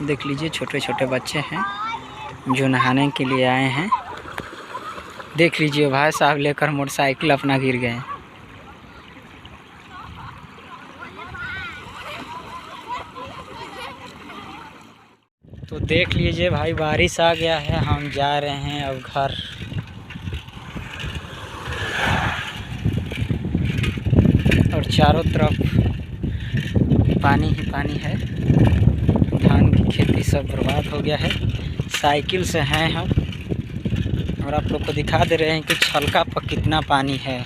देख लीजिए छोटे छोटे बच्चे हैं जो नहाने के लिए आए हैं। देख लीजिए भाई साहब लेकर मोटरसाइकिल अपना गिर गए। तो देख लीजिए भाई बारिश आ गया है, हम जा रहे हैं अब घर। और चारों तरफ पानी ही पानी है, धान की खेती सब बर्बाद हो गया है। साइकिल से हैं हम और आप लोग को दिखा दे रहे हैं कि छलका पर कितना पानी है।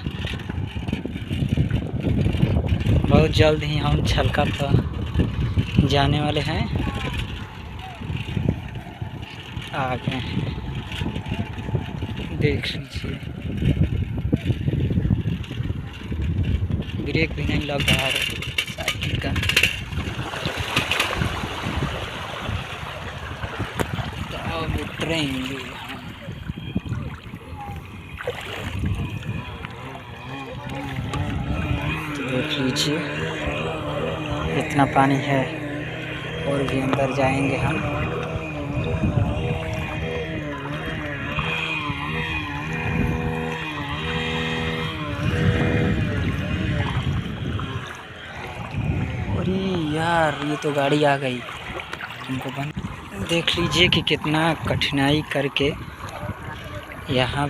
बहुत जल्द ही हम छलका पर जाने वाले हैं, आ गए हैं। देख लीजिए ब्रेक भी नहीं लग रहा है साइकिल का। तो अब उतरेंगे हम। देख लीजिए इतना पानी है और भी अंदर जाएंगे हम। अरे यार ये तो गाड़ी आ गई, हमको बंद। देख लीजिए कि कितना कठिनाई करके यहाँ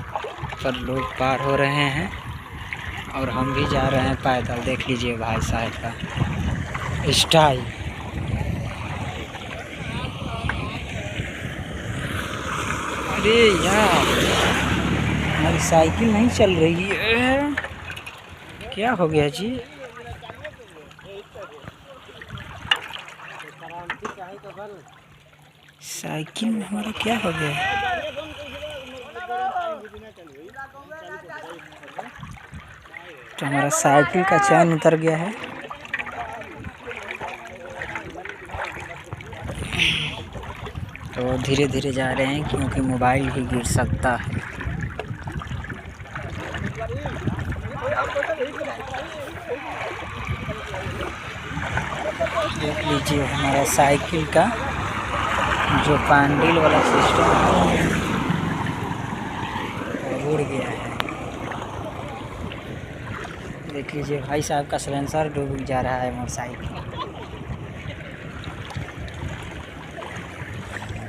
पर लोग पार हो रहे हैं और हम भी जा रहे हैं पैदल। देख लीजिए भाई साहब का स्टाइल। अरे यार हमारी साइकिल नहीं चल रही है, क्या हो गया जी? साइकिल में हमारा क्या हो गया? तो हमारा साइकिल का चैन उतर गया है। तो धीरे धीरे जा रहे हैं क्योंकि मोबाइल ही गिर सकता है। देख लीजिए हमारा साइकिल का जो पैडल वाला सिस्टम है वो उड़ गया है। देख लीजिए भाई साहब का सिलेंसर डूब जा रहा है मोटरसाइकिल।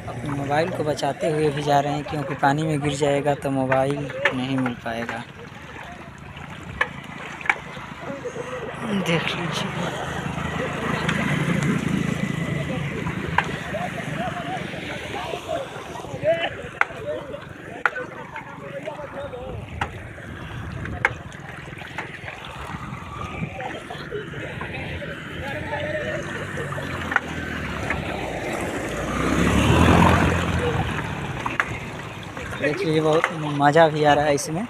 अपने मोबाइल को बचाते हुए भी जा रहे हैं क्योंकि पानी में गिर जाएगा तो मोबाइल नहीं मिल पाएगा। देख लीजिए देख लीजिए बहुत मज़ा भी आ रहा है इसमें।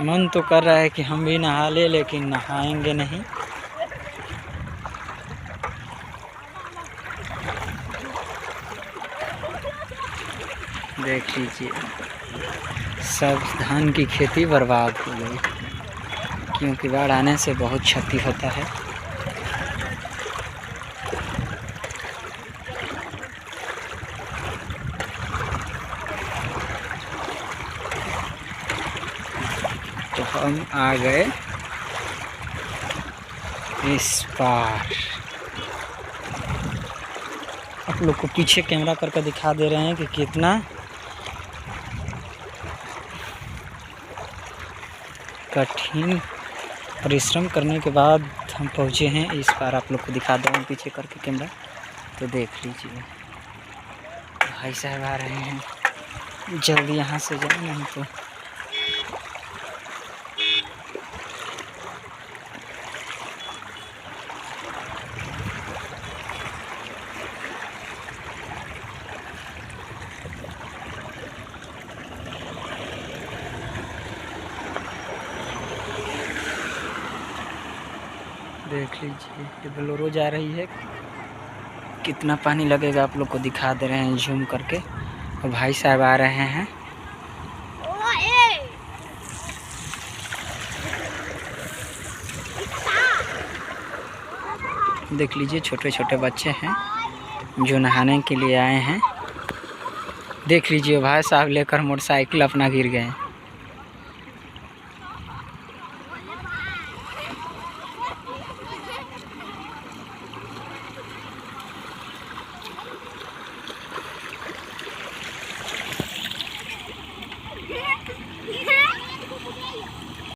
मन तो कर रहा है कि हम भी नहा ले, लेकिन नहाएंगे नहीं। देख लीजिए सब धान की खेती बर्बाद हो गई क्योंकि बाढ़ आने से बहुत क्षति होता है। तो हम आ गए इस पार। आप लोग को पीछे कैमरा करके दिखा दे रहे हैं कि कितना कठिन परिश्रम करने के बाद हम पहुँचे हैं इस पार। आप लोग को दिखा दे रहे हैं पीछे करके कैमरा, तो देख लीजिए भाई साहब आ रहे हैं। जल्दी यहाँ से जाए नहीं तो देख लीजिए ये बोलेरो जा रही है। कितना पानी लगेगा आप लोग को दिखा दे रहे हैं जूम करके। और भाई साहब आ रहे हैं। देख लीजिए छोटे छोटे बच्चे हैं जो नहाने के लिए आए हैं। देख लीजिए भाई साहब लेकर मोटरसाइकिल अपना गिर गए।